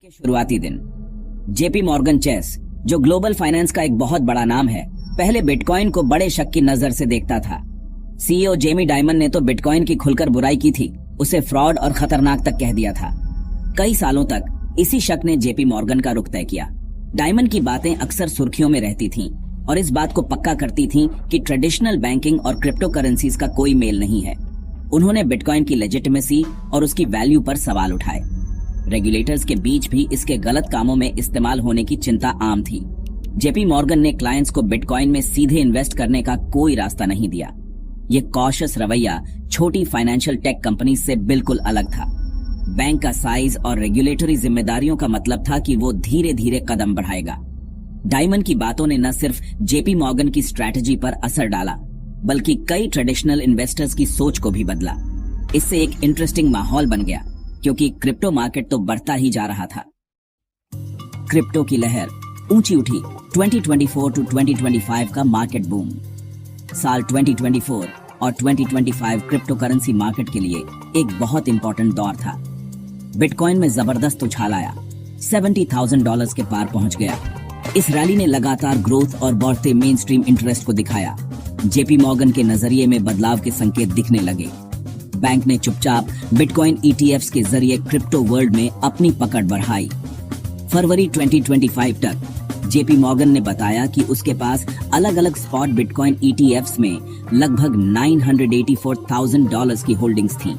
के शुरुआती दिन जेपी मॉर्गन चेस, जो ग्लोबल फाइनेंस का एक बहुत बड़ा नाम है, पहले बिटकॉइन को बड़े शक की नजर से देखता था। सीईओ जेमी डायमन ने तो बिटकॉइन की खुलकर बुराई की थी, उसे फ्रॉड और खतरनाक तक कह दिया था। कई सालों तक इसी शक ने जेपी मॉर्गन का रुख तय किया। डायमन की बातें अक्सर सुर्खियों में रहती थीं और इस बात को पक्का करती थीं कि ट्रेडिशनल बैंकिंग और क्रिप्टो करेंसीज का कोई मेल नहीं है। उन्होंने बिटकॉइन की लेजिटिमेसी और उसकी वैल्यू पर सवाल उठाए। रेगुलेटर्स के बीच भी इसके गलत कामों में इस्तेमाल होने की चिंता आम थी। जेपी मॉर्गन ने क्लाइंट्स को बिटकॉइन में सीधे इन्वेस्ट करने का कोई रास्ता नहीं दिया। ये कॉशियस रवैया छोटी फाइनेंशियल टेक कंपनी से बिल्कुल अलग था। बैंक का साइज और रेगुलेटरी जिम्मेदारियों का मतलब था कि वो धीरे धीरे कदम बढ़ाएगा। डायमन की बातों ने न सिर्फ जेपी मॉर्गन की स्ट्रैटेजी पर असर डाला, बल्कि कई ट्रेडिशनल इन्वेस्टर्स की सोच को भी बदला। इससे एक इंटरेस्टिंग माहौल बन गया, क्योंकि क्रिप्टो मार्केट तो बढ़ता ही जा रहा था। क्रिप्टो की लहर ऊंची उठी। 2024 टू 2025 का मार्केट बूम। साल 2024 और 2025 क्रिप्टो करेंसी मार्केट के लिए एक बहुत इंपॉर्टेंट दौर था। बिटकॉइन में जबरदस्त उछाल आया, $70,000 के पार पहुंच गया। इस रैली ने लगातार ग्रोथ और बढ़ते मेन स्ट्रीम इंटरेस्ट को दिखाया। जेपी मॉर्गन के नजरिए में बदलाव के संकेत दिखने लगे। बैंक ने चुपचाप बिटकॉइन ETFs के जरिए क्रिप्टो वर्ल्ड में अपनी पकड़ बढ़ाई। फरवरी 2025 तक जेपी मॉर्गन ने बताया कि उसके पास अलग अलग स्पॉट बिटकॉइन ETFs में लगभग $984,000 की होल्डिंग्स थी।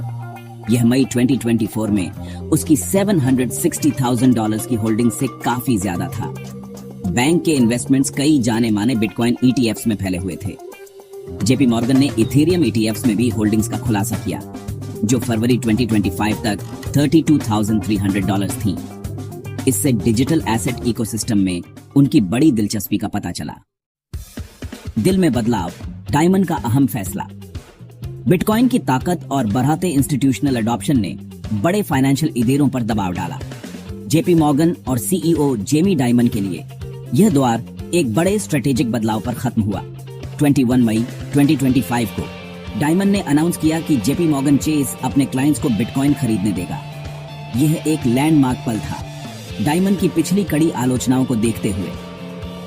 यह मई 2024 में उसकी $760,000 की होल्डिंग से काफी ज्यादा था। बैंक के इन्वेस्टमेंट्स कई जाने माने बिटकॉइन ETFs में फैले हुए थे। जेपी मॉर्गन ने इथेरियम ETFs में भी होल्डिंग्स का खुलासा किया, जो फरवरी 2025 तक $32,300 थी। इससे डिजिटल एसेट इकोसिस्टम में उनकी बड़ी दिलचस्पी का पता चला। दिल में बदलाव, डायमन का अहम फैसला। बिटकॉइन की ताकत और बढ़ाते इंस्टीट्यूशनल अडॉप्शन ने बड़े फाइनेंशियल इदारों पर दबाव डाला। जेपी मॉर्गन और CEO जेमी डायमन के लिए यह द्वार एक बड़े स्ट्रेटेजिक बदलाव पर खत्म हुआ। 21 मई 2025 को डायमन ने अनाउंस किया कि जेपी मॉर्गन चेस अपने क्लाइंट्स को बिटकॉइन खरीदने देगा। यह एक लैंडमार्क पल था, डायमन की पिछली कड़ी आलोचनाओं को देखते हुए।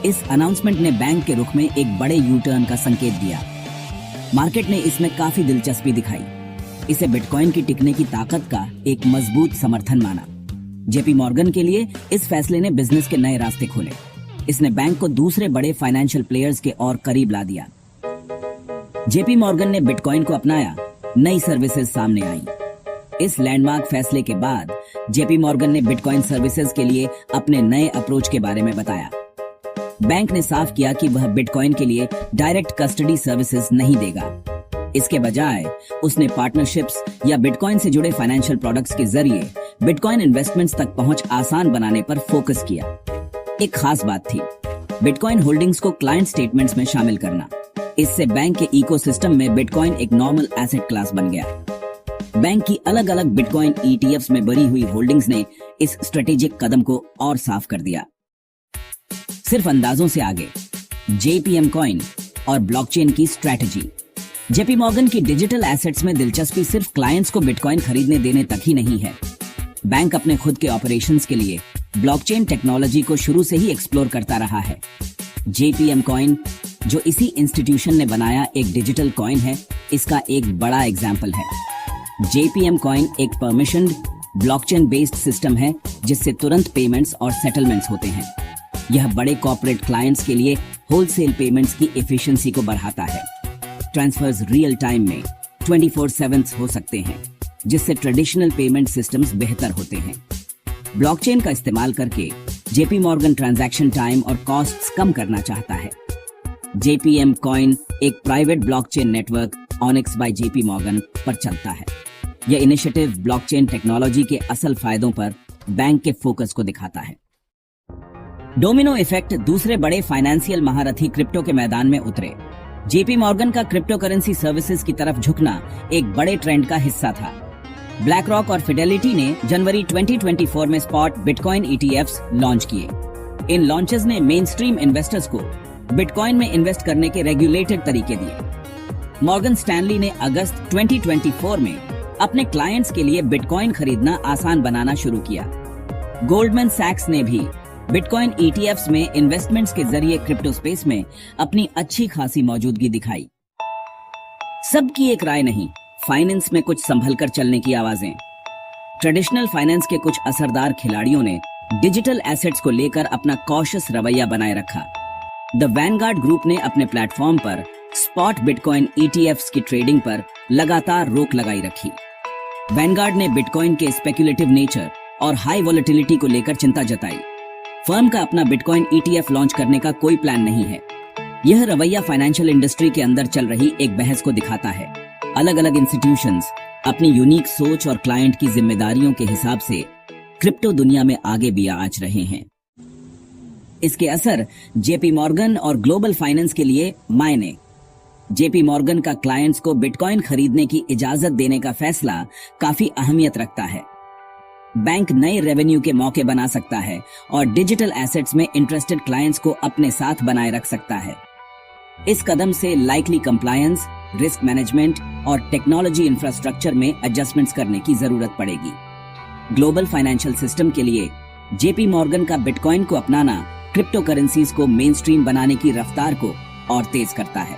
इस अनाउंसमेंट ने बैंक के रुख में एक बड़े यू टर्न का संकेत दिया। मार्केट ने इसमें काफी दिलचस्पी दिखाई। इसे बिटकॉइन की टिकने की ताकत का एक मजबूत समर्थन माना। जेपी मॉर्गन के लिए इस फैसले ने बिजनेस के नए रास्ते खोले। इसने बैंक को दूसरे बड़े फाइनेंशियल प्लेयर्स के और करीब ला दिया। जेपी मॉर्गन ने बिटकॉइन को अपनाया, नई सर्विसेज सामने आई। इस लैंडमार्क फैसले के बाद जेपी मॉर्गन ने बिटकॉइन सर्विसेज के लिए अपने नए अप्रोच के बारे में बताया। बैंक ने साफ किया कि वह बिटकॉइन के लिए डायरेक्ट कस्टडी सर्विसेज नहीं देगा। इसके बजाय उसने पार्टनरशिप्स या बिटकॉइन से जुड़े फाइनेंशियल प्रोडक्ट्स के जरिए बिटकॉइन इन्वेस्टमेंट्स तक पहुंच आसान बनाने पर फोकस किया। एक खास बात थी, बिटकॉइन होल्डिंग्स को क्लाइंट स्टेटमेंट्स में शामिल करना। इससे बैंक के इकोसिस्टम में बिटकॉइन एक नॉर्मल एसेट क्लास बन गया। बैंक की अलग अलग बिटकॉइन ETFs में भरी हुई होल्डिंग्स ने इस स्ट्रेटेजिक कदम को और साफ कर दिया। सिर्फ अंदाजों से आगे, JPM कॉइन और ब्लॉकचेन की स्ट्रेटेजी। जेपी मॉर्गन की डिजिटल एसेट्स में दिलचस्पी सिर्फ क्लाइंट्स को बिटकॉइन खरीदने देने तक ही नहीं है। बैंक अपने खुद के ऑपरेशंस के लिए ब्लॉकचेन टेक्नोलॉजी को शुरू से ही एक्सप्लोर करता रहा है। JPM कॉइन, जो इसी इंस्टीट्यूशन ने बनाया एक डिजिटल कॉइन है, इसका एक बड़ा एग्जाम्पल है। JPM कॉइन एक परमिशन्ड ब्लॉकचेन बेस्ड सिस्टम है, जिससे तुरंत पेमेंट्स और सेटलमेंट्स होते हैं। यह बड़े कॉर्पोरेट क्लाइंट्स के लिए होलसेल पेमेंट्स की एफिशिएंसी को बढ़ाता है। ट्रांसफर्स रियल टाइम में 24/7 हो सकते हैं, जिससे ट्रेडिशनल पेमेंट सिस्टम्स बेहतर होते हैं। ब्लॉकचेन का इस्तेमाल करके जेपी मॉर्गन ट्रांजैक्शन टाइम और कॉस्ट्स कम करना चाहता है। JPM कॉइन एक private blockchain network onyx bye JP Morgan पर चलता है। यह इनिशिएटिव ब्लॉकचेन टेक्नोलॉजी के असल फायदों पर बैंक के फोकस को दिखाता है। डोमिनो इफेक्ट, दूसरे बड़े फाइनेंशियल महारथी क्रिप्टो के मैदान में उतरे। जेपी मॉर्गन का क्रिप्टो करेंसी सर्विसेज की तरफ झुकना एक बड़े ट्रेंड का हिस्सा था। ब्लैक रॉक और फिडेलिटी ने जनवरी 2024 में स्पॉट बिटकॉइन ETFs लॉन्च किए। इन लॉन्चेस ने मेन स्ट्रीम इन्वेस्टर्स को बिटकॉइन में इन्वेस्ट करने के रेगुलेटेड तरीके दिए। मॉर्गन स्टैनली ने अगस्त 2024 में अपने क्लाइंट्स के लिए बिटकॉइन खरीदना आसान बनाना शुरू किया। गोल्डमैन सैक्स ने भी बिटकॉइन ईटीएफ्स में इन्वेस्टमेंट्स के जरिए क्रिप्टो स्पेस में अपनी अच्छी खासी मौजूदगी दिखाई। सबकी एक राय नहीं, फाइनेंस में कुछ संभल कर चलने की आवाजें। ट्रेडिशनल फाइनेंस के कुछ असरदार खिलाड़ियों ने डिजिटल एसेट्स को लेकर अपना कॉशियस रवैया बनाए रखा। द वैनगार्ड ग्रुप ने अपने प्लेटफॉर्म पर स्पॉट बिटकॉइन ईटीएफ्स की ट्रेडिंग पर लगातार रोक लगाई रखी। वैनगार्ड ने बिटकॉइन के स्पेक्युलेटिव नेचर और हाई वॉलेटिलिटी को लेकर चिंता जताई। फर्म का अपना बिटकॉइन ईटीएफ लॉन्च करने का कोई प्लान नहीं है। यह रवैया फाइनेंशियल इंडस्ट्री के अंदर चल रही एक बहस को दिखाता है। अलग अलग इंस्टीट्यूशंस अपनी यूनिक सोच और क्लाइंट की जिम्मेदारियों के हिसाब से क्रिप्टो दुनिया में आगे भी आज रहे हैं। इसके असर जेपी मॉर्गन और ग्लोबल फाइनेंस के लिए मायने। जेपी मॉर्गन का क्लाइंट्स को बिटकॉइन खरीदने की इजाजत देने का फैसला काफी अहमियत रखता है। बैंक नए रेवेन्यू के मौके बना सकता है और डिजिटल एसेट्स में इंटरेस्टेड क्लाइंट्स को अपने साथ बनाए रख सकता है। इस कदम से लाइकली कंप्लायंस, रिस्क मैनेजमेंट और टेक्नोलॉजी इंफ्रास्ट्रक्चर में एडजस्टमेंट्स करने की जरूरत पड़ेगी। ग्लोबल फाइनेंशियल सिस्टम के लिए जेपी मॉर्गन का बिटकॉइन को अपनाना क्रिप्टो करेंसीज को मेन स्ट्रीम बनाने की रफ्तार को और तेज करता है।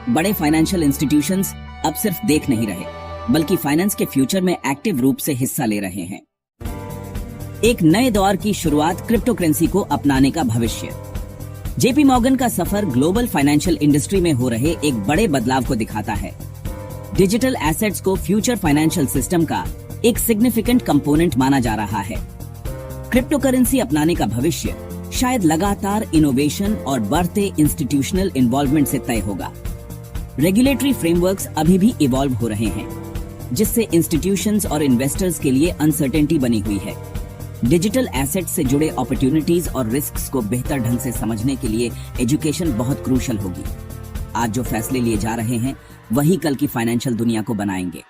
बड़े फाइनेंशियल इंस्टीट्यूशंस अब सिर्फ देख नहीं रहे, बल्कि फाइनेंस के फ्यूचर में एक्टिव रूप से हिस्सा ले रहे हैं। एक नए दौर की शुरुआत क्रिप्टो करेंसी को अपनाने का भविष्य। जेपी मॉर्गन का सफर ग्लोबल फाइनेंशियल इंडस्ट्री में हो रहे एक बड़े बदलाव को दिखाता है। डिजिटल एसेट्स को फ्यूचर फाइनेंशियल सिस्टम का एक सिग्निफिकेंट कंपोनेंट माना जा रहा है। क्रिप्टो करेंसी अपनाने का भविष्य शायद लगातार इनोवेशन और बढ़ते इंस्टीट्यूशनल इन्वॉल्वमेंट से तय होगा। रेगुलेटरी फ्रेमवर्क्स अभी भी इवॉल्व हो रहे हैं, जिससे इंस्टीट्यूशंस और इन्वेस्टर्स के लिए अनसर्टेनिटी बनी हुई है। डिजिटल एसेट से जुड़े अपॉर्चुनिटीज और रिस्क्स को बेहतर ढंग से समझने के लिए एजुकेशन बहुत क्रूशल होगी। आज जो फैसले लिए जा रहे हैं वही कल की फाइनेंशियल दुनिया को बनाएंगे।